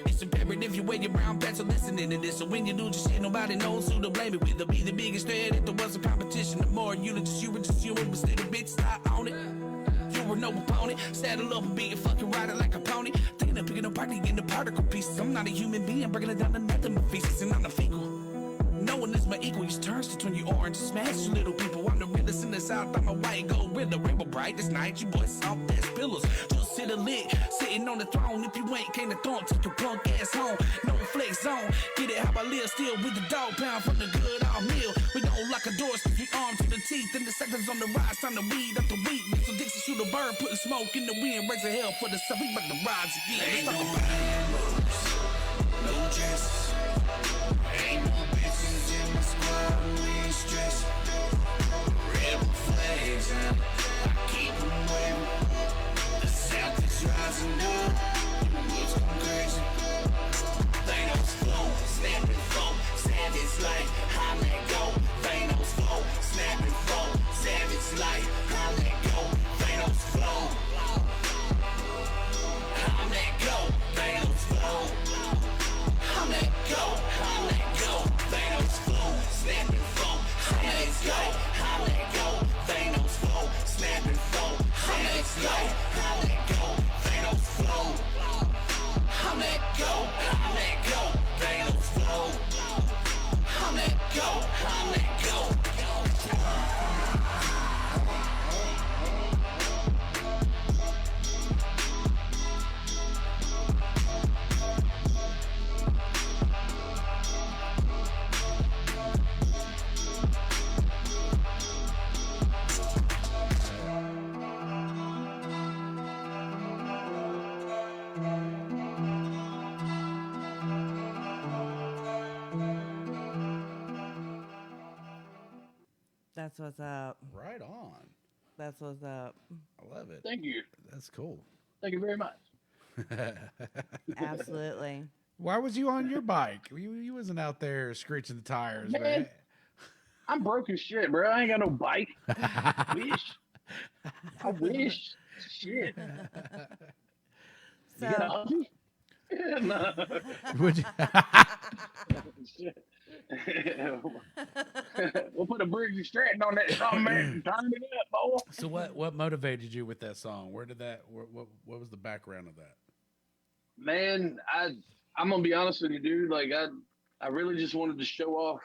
E: It's imperative you wear your brown pants, so listening to this. So when you do this shit, nobody knows who to blame it with. To be the biggest threat if there was a competition. The more you were just you, but still a bitch, start on it. You were no opponent, saddle up and being fucking riding like a pony. Thinking of picking apart, getting the particle pieces. I'm not a human being, breaking it down to nothing but pieces, and I'm the fecal. No one is my equal. You turns to turn you orange, smash you little people. I'm the realest in the south. I'm a white gold with the rainbow bright this night. You boys soft ass pillars. Just sit a lit, sitting on the throne. If you ain't came to throne, take your punk ass home. No flex zone. Get it how I live still with the dog pound from the good old meal. We don't lock a door, stick your arm to the teeth. And the seconds on the rise, time to weed up the weed. So Dixie shoot a bird, putting smoke in the wind. Raise a hell for the sun. We about to rise again.
F: Ain't no moves, no chances. Ain't no bitches in my squad, we ain't stressed. Rebel flags and I keep them waving. The South is rising up, the woods going crazy. Thanos flow, snapping flow, savage like I let go. Thanos flow, snapping flow, savage like I let go. Thanos flow, I let go. Thanos flow, I let go. I let go. Thanos flow, snapping flow, savage like I let go. Thanos flow, snapping flow, savage like I let go. Thanos flow, I let go. I let go. Thanos flow, I let go. I let go.
B: That's what's up.
A: Right on.
B: That's what's up.
A: I love it.
C: Thank you.
A: That's cool.
C: Thank you very much.
B: Absolutely.
A: Why was you on your bike? You wasn't out there screeching the tires,
C: Man.
A: man.
C: I'm broke as shit, bro. I ain't got no bike. wish. I wish. Shit.
B: So,
C: You got a hobby? Yeah, no.
A: Would you?
C: Shit. We'll put a Briggs Stratton on that song, man, and turn it up, boy.
A: So what motivated you with that song? Where did that? What was the background of that?
C: Man, I'm gonna be honest with you, dude. Like I really just wanted to show off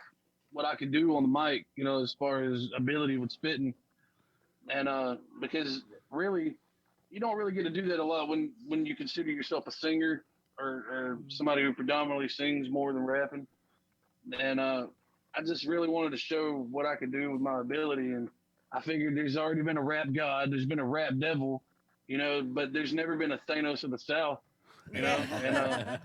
C: what I could do on the mic, you know, as far as ability with spitting, and because really, you don't really get to do that a lot when you consider yourself a singer or somebody who predominantly sings more than rapping, and I just really wanted to show what I could do with my ability, and I figured there's already been a rap god, there's been a rap devil, you know, but there's never been a Thanos of the South. You know, and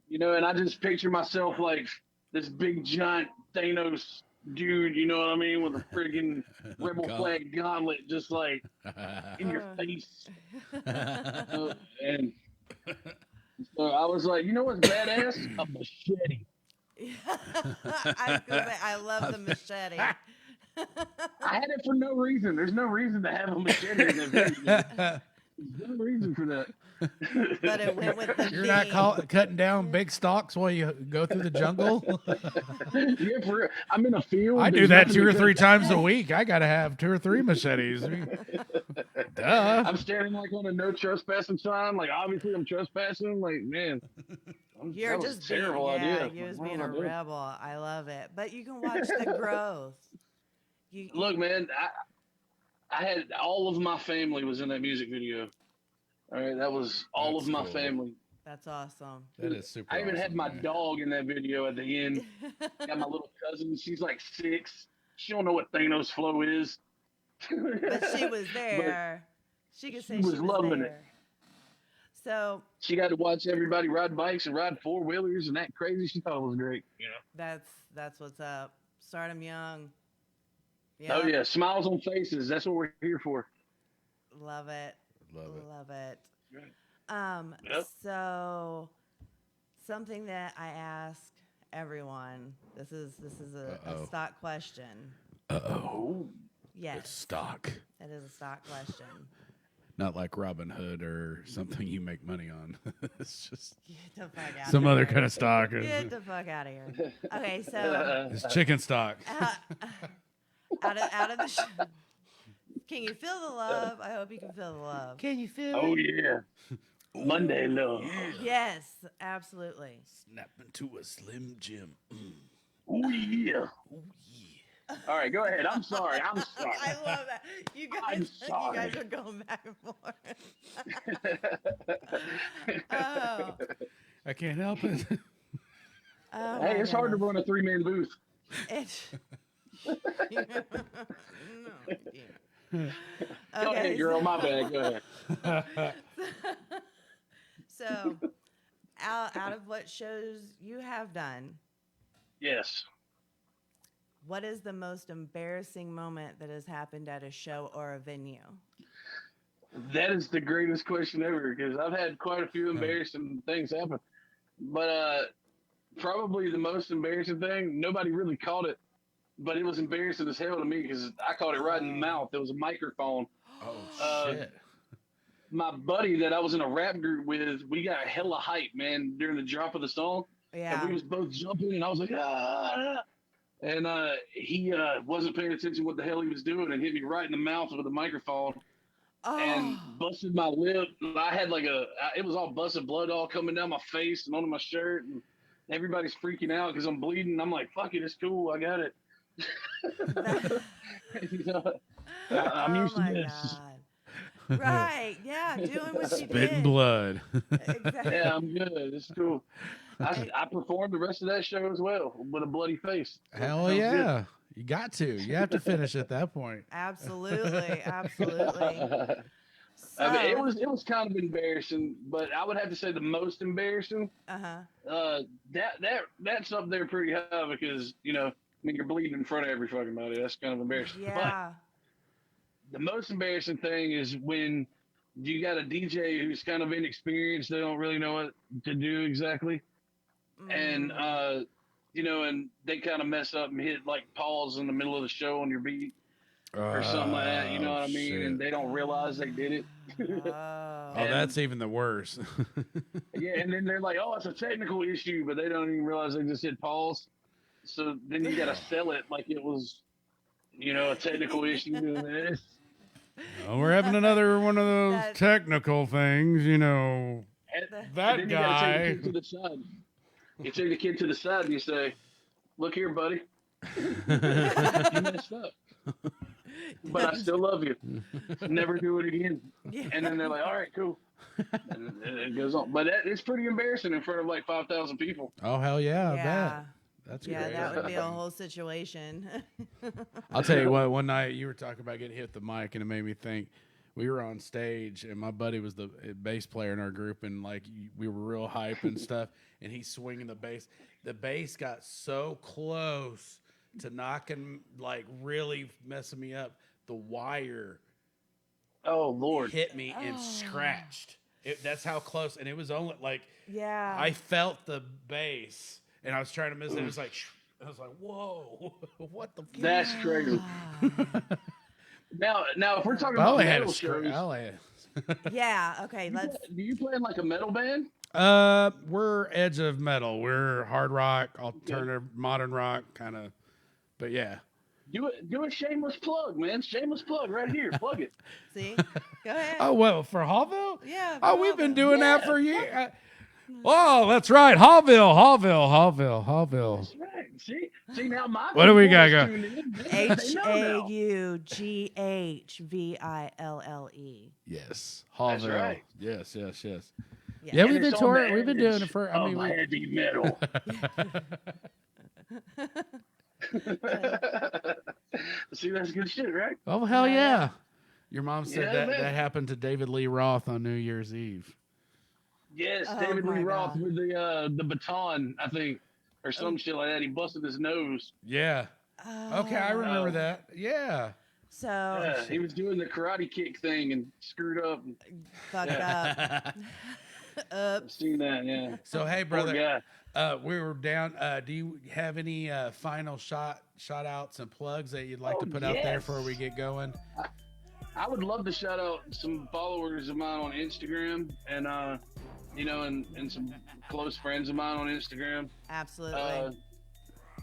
C: you know, and I just picture myself like this big giant Thanos dude, you know what I mean, with a friggin' rebel flag gauntlet, just like in your face. And so I was like, you know what's badass? A machete.
B: I love the machete.
C: I had it for no reason. There's no reason to have a machete in that video. There's no reason for that.
B: But it went with the
A: You're
B: theme.
A: not cutting down big stalks while you go through the jungle.
C: Yeah, for real. I'm in a field.
A: I do
C: there's
A: that
C: nothing
A: 2 or
C: to
A: 3
C: cut.
A: times a week. I gotta have 2 or 3 machetes. I mean, duh.
C: I'm standing like on a no trespassing sign. Like obviously I'm trespassing. Like man,
B: You're
C: that was
B: just
C: a terrible
B: being,
C: idea.
B: you're just
C: Like,
B: being
C: what
B: a
C: am I doing?
B: rebel. I love it. But you can watch the growth.
C: Look, man, I had all of my family was in that music video. All right, that was all
A: That's
C: of my
A: cool.
C: family.
B: That's awesome.
A: That is super.
C: I even had
A: awesome,
C: my
A: man.
C: dog in that video at the end. Got my little cousin. She's like 6. She don't know what Thanos flow is.
B: But she was there. She could say
C: she was loving
B: there. So
C: She got to watch everybody ride bikes and ride 4-wheelers and that crazy. She thought it was great. You know.
B: that's what's up. Start 'em young.
C: Oh yeah, smiles on faces. That's what we're here for.
B: Love it.
A: Love it.
B: Love it.
C: Yep.
B: So something that I ask everyone. This is a stock question.
C: Oh.
B: Yes,
A: It's stock,
B: it is a stock question.
A: not like Robin Hood or something you make money on. It's just
B: Get the fuck out
A: some
B: of
A: other
B: here.
A: kind of stock.
B: Get the fuck out of here. Okay, so
A: It's chicken stock.
B: out of the show. Can you feel the love? I hope you can feel the love.
A: Can you feel
C: Oh
A: it?
C: yeah. Monday love.
B: Yes, absolutely.
A: Snap into a Slim Jim.
C: Ooh, Oh yeah. All right, go ahead. I'm sorry. I'm sorry.
B: I love that. You
C: I'm
B: guys,
C: sorry.
B: are going back and forth. Oh,
A: I can't help it.
B: oh
C: Hey,
B: my
C: it's hard to
B: goodness.
C: run a 3-man booth.
B: It. No, dear.
C: Go ahead, girl. My bad. Go ahead.
B: So, out of what shows you have done,
C: Yes.
B: what is the most embarrassing moment that has happened at a show or a venue?
C: That is the greatest question ever because I've had quite a few embarrassing things happen. But probably the most embarrassing thing, nobody really caught it, but it was embarrassing as hell to me because I caught it right in the mouth. There was a microphone.
A: Oh shit.
C: My buddy that I was in a rap group with, we got hella hype, man, during the drop of the song.
B: Yeah.
C: And we was both jumping, and I was like, ah. And he wasn't paying attention what the hell he was doing and hit me right in the mouth with a microphone and busted my lip. I had it was all busted blood all coming down my face and onto my shirt. And everybody's freaking out because I'm bleeding. I'm like, fuck it, it's cool. I got it. You know, I'm used to this.
B: God. Right, yeah, doing what you
A: Spitting
B: did.
A: blood.
B: Exactly.
C: Yeah, I'm good. It's cool. I performed the rest of that show as well with a bloody face.
A: Hell
C: Sounds
A: yeah.
C: good.
A: You got to. You have to finish at that point.
B: Absolutely, absolutely.
C: I mean,
B: So,
C: it was kind of embarrassing, but I would have to say the most embarrassing. That's up there pretty high because I mean you're bleeding in front of every fucking body. That's kind of embarrassing.
B: yeah.
C: But the most embarrassing thing is when you got a DJ who's kind of inexperienced. They don't really know what to do exactly, and and they kind of mess up and hit like pause in the middle of the show on your beat or something like that. You know what I mean?
A: Shit.
C: And they don't realize they did it.
A: Oh, that's even the worst.
C: Yeah, and then they're like, "Oh, it's a technical issue," but they don't even realize they just hit pause. So then you got to sell it like it was, a technical issue. And
A: Oh, we're having another one of those
B: That-
A: technical things,
C: and
A: That
C: then
A: guy.
C: You take the kid to the side. You take the kid to the side and you say, "Look here, buddy, you messed up, but I still love you. Never do it again."
B: Yeah.
C: And then they're like, "All right, cool." And it goes on, but it's pretty embarrassing in front of like 5,000 people.
A: Oh, hell yeah, I
B: Yeah.
A: bet. That's
B: Yeah,
A: great.
B: that would be a whole situation.
A: I'll tell you what, one night you were talking about getting hit with the mic, and it made me think. We were on stage, and my buddy was the bass player in our group, and like we were real hype and stuff, and he's swinging the bass. The bass got so close to knocking, like really messing me up. The wire
C: Oh Lord!
A: hit me and scratched. That's how close, and it was only like
B: Yeah.
A: I felt the bass, and I was trying to miss it. It was like, I was like, whoa, what the fuck?
C: That's crazy. Now, if we're talking
A: I
C: about
A: only had
C: metal
A: a
C: shows,
B: Yeah. Okay. Let's.
C: do you play in like a metal band?
A: We're edge of metal. We're hard rock, alternative, modern rock, kind of. But yeah.
C: Do a shameless plug, man. Shameless plug right here. Plug it.
B: See. Go ahead.
A: Oh well, for Hallville.
B: Yeah.
A: Oh, we've been
B: bravo.
A: doing that for years. Oh, that's right, Hallville.
C: That's right. See now my
A: What do we
C: people
A: got
C: is
A: go?
C: tuned in. They know now.
B: HAUGHVILLE.
A: Yes, Hallville.
C: right.
A: Yes.
B: Yeah.
A: Yeah,
C: And
A: we've been
C: it's on the
A: touring. We've been doing it
C: edge
A: for.
C: of heavy metal. See, that's good shit, right?
A: Oh hell
B: Yeah.
A: yeah! Your mom said
C: Yeah,
A: that
C: man.
A: that happened to David Lee Roth on New Year's Eve.
C: Yes,
B: Oh,
C: David
B: my
C: Lee Roth
B: God.
C: with the baton, I think, or some shit like that. He busted his nose.
A: Yeah. Okay, I remember
C: Oh.
A: that. Yeah.
B: So
C: Yeah, he was doing the karate kick thing and screwed up.
B: fucked up.
C: I've seen that, yeah.
A: So hey,
C: Poor
A: brother,
C: guy.
A: we were down. Do you have any final shout outs and plugs that you'd like to put out there
C: yes.
A: before we get going?
C: I would love to shout out some followers of mine on Instagram and and some close friends of mine on Instagram.
B: Absolutely.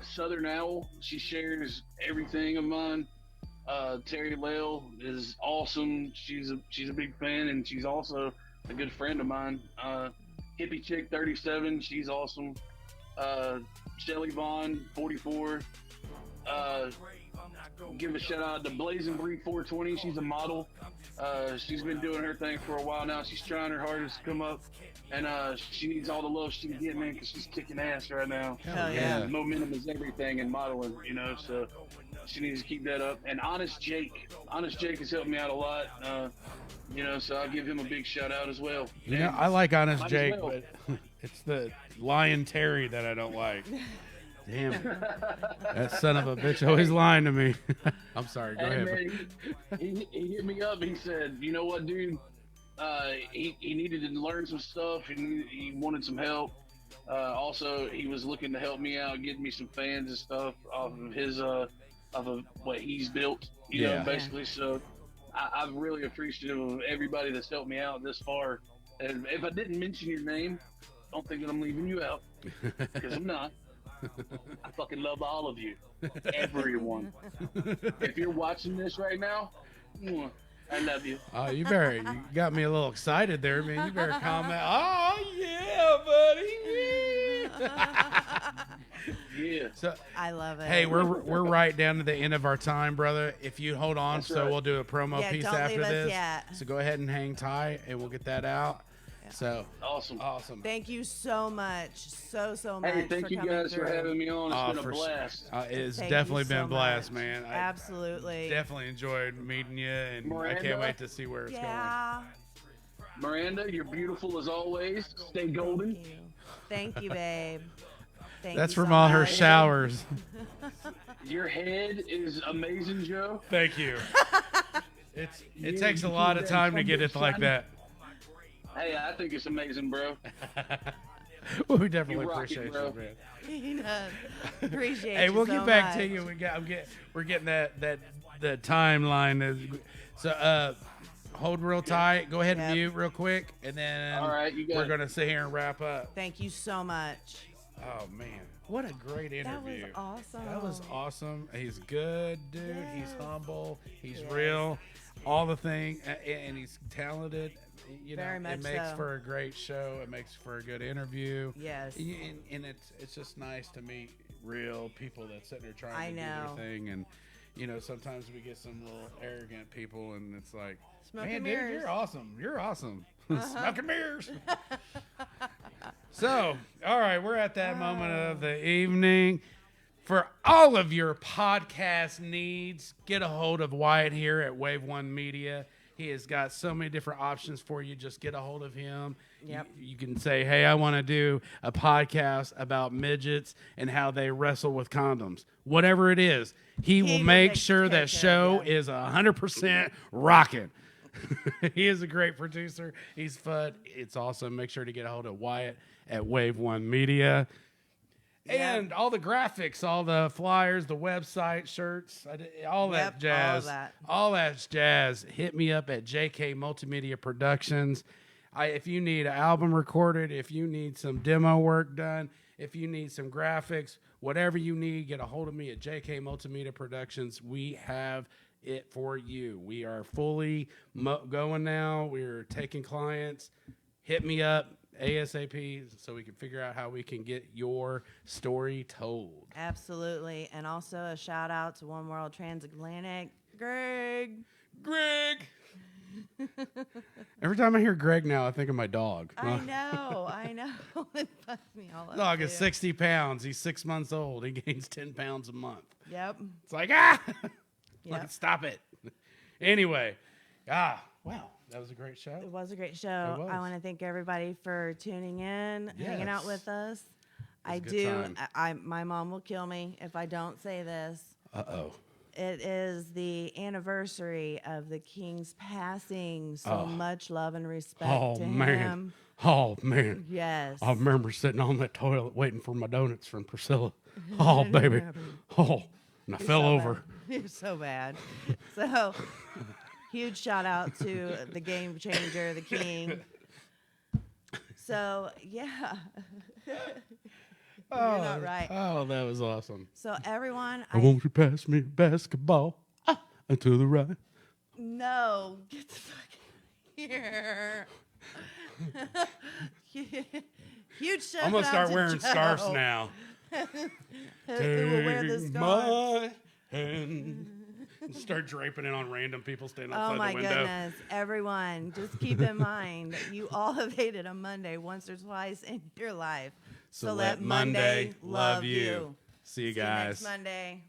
C: Southern Owl, she shares everything of mine. Terry Lale is awesome. She's a big fan, and she's also a good friend of mine. Hippie Chick 37, she's awesome. Shelly Vaughn, 44. Give a shout out to Blazing Bree 420. She's a model. She's been doing her thing for a while now. She's trying her hardest to come up, and she needs all the love she can get, man, because she's kicking ass right now.
B: Hell yeah.
C: And momentum is everything in modeling, so she needs to keep that up. And Honest Jake has helped me out a lot, so I'll give him a big shout out as well.
A: I like Honest
C: Might as
A: Jake,
C: well.
A: but it's the Lion Terry that I don't like. Damn it. That son of a bitch always lying to me. I'm sorry. Go ahead.
C: Man, he hit me up. He said, "You know what, dude? He needed to learn some stuff. He wanted some help. Also, he was looking to help me out, getting me some fans and stuff off of his of what he's built. You know, basically. So I'm really appreciative of everybody that's helped me out this far. And if I didn't mention your name, don't think that I'm leaving you out, because I'm not. I fucking love all of you, everyone. If you're watching this right now, I love you.
A: Oh, you got me a little excited there, man. You better comment. Oh yeah, buddy.
C: Yeah.
A: So
B: I love it.
A: hey, we're right down to the end of our time, brother. If you hold on,
C: That's
A: so
C: right.
A: we'll do a promo
B: Yeah,
A: piece
B: don't
A: after
B: leave us
A: this.
B: yet.
A: So go ahead and hang tight, and we'll get that out. So
C: Awesome.
B: Thank you so much. So much.
C: Hey, thank
B: for
C: you
B: coming
C: guys for
B: through.
C: having me on. It's been a
A: for
C: blast.
A: it's
B: Thank
A: definitely
B: you
A: been
B: so
A: a blast,
B: much.
A: man. I
B: Absolutely.
A: definitely enjoyed meeting you, and I can't
C: Miranda?
A: wait to see where it's
B: Yeah.
C: Miranda, you're beautiful as always. Stay golden.
B: Thank you. Thank you, babe.
A: going. That's
B: you
A: from
B: so
A: all her
B: much.
A: showers.
C: Your head is amazing, Joe.
A: Thank you. It
C: You
A: takes a
C: keep
A: lot of
C: that
A: time to get
C: humble
A: it like
C: shine.
A: that.
C: Hey, I think it's amazing, bro.
A: Well, we definitely
C: You rock it,
A: appreciate
C: bro.
A: you, man.
B: He does. Appreciate
A: Hey,
B: you
A: we'll
B: so
A: get back to
B: much.
A: you. We're getting that the timeline. So hold real tight. Go ahead and
B: Yep.
A: mute real quick, and then
C: All right, you got
A: we're
C: it.
A: gonna sit here and wrap up.
B: Thank you so much.
A: Oh man, what a great
B: That was
A: interview.
B: awesome.
A: That was awesome. He's good, dude. He's
B: Yes.
A: humble. He's
B: Yes.
A: real. All the thing, and he's talented. You know,
B: Very much
A: it makes
B: so.
A: for a great show. It makes for a good interview.
B: Yes.
A: And it's just nice to meet real people that sit there trying
B: I
A: to
B: know.
A: do their thing. And sometimes we get some little arrogant people, and it's like,
B: Smoke
A: man,
B: and
A: dude,
B: mirrors."
A: you're awesome. You're awesome. Smoke and mirrors. So, all right, we're at that moment of the evening. For all of your podcast needs, get a hold of Wyatt here at Wave One Media. He has got so many different options for you. Just get a hold of him.
B: Yep.
A: You can say, hey, I want to do a podcast about midgets and how they wrestle with condoms. Whatever it is, he will
B: will
A: make
B: take
A: sure
B: care
A: that
B: of
A: show
B: you.
A: is 100% rocking. He is a great producer. He's fun. It's awesome. Make sure to get a hold of Wyatt at Wave One Media.
B: Yeah.
A: And all the graphics, all the flyers, the website, shirts, all that
B: Yep,
A: jazz.
B: all that.
A: All that's jazz. Hit me up at JK Multimedia Productions. If you need an album recorded, if you need some demo work done, if you need some graphics, whatever you need, get a hold of me at JK Multimedia Productions. We have it for you. We are fully going now. We're taking clients. Hit me up ASAP so we can figure out how we can get your story told.
B: Absolutely. And also a shout out to One World Transatlantic. Greg.
A: Every time I hear Greg now, I think of my dog.
B: I know. It fucks me all up.
A: Dog is
B: too.
A: 60 pounds. He's 6 months old. He gains 10 pounds a month.
B: Yep.
A: It's like, like,
B: Yep.
A: stop it. Anyway, wow, that was a great show.
B: It was a great show.
A: It was.
B: I want to thank everybody for tuning in, hanging out
A: Yes.
B: with us. I
A: a good
B: do.
A: time.
B: My mom will kill me if I don't say this.
A: Uh-oh.
B: It is the anniversary of the King's passing. So
A: Oh.
B: much love and respect
A: Oh,
B: to
A: man.
B: him.
A: Oh, man.
B: Yes.
A: I remember sitting on that toilet waiting for my donuts from Priscilla. Oh, baby. Oh, and I fell
B: so
A: over.
B: bad. You're so bad. So, huge shout out to the game changer, the King. So, yeah. You're not right.
A: Oh, that was awesome.
B: So, everyone,
A: I want you to pass me a basketball and to the right.
B: no, get the fuck here. Huge shout
G: I'm gonna
B: out
G: start
B: to
G: wearing
B: Joe.
G: scarves now.
B: Who will wear the
G: Take
B: scarf?
G: my hand. Start draping it on random people standing
B: Oh
G: outside
B: my
G: the window.
B: goodness. Everyone, just keep in mind that you all have hated a Monday once or twice in your life.
G: So let Monday love you. See you
B: See you
G: guys.
B: next Monday.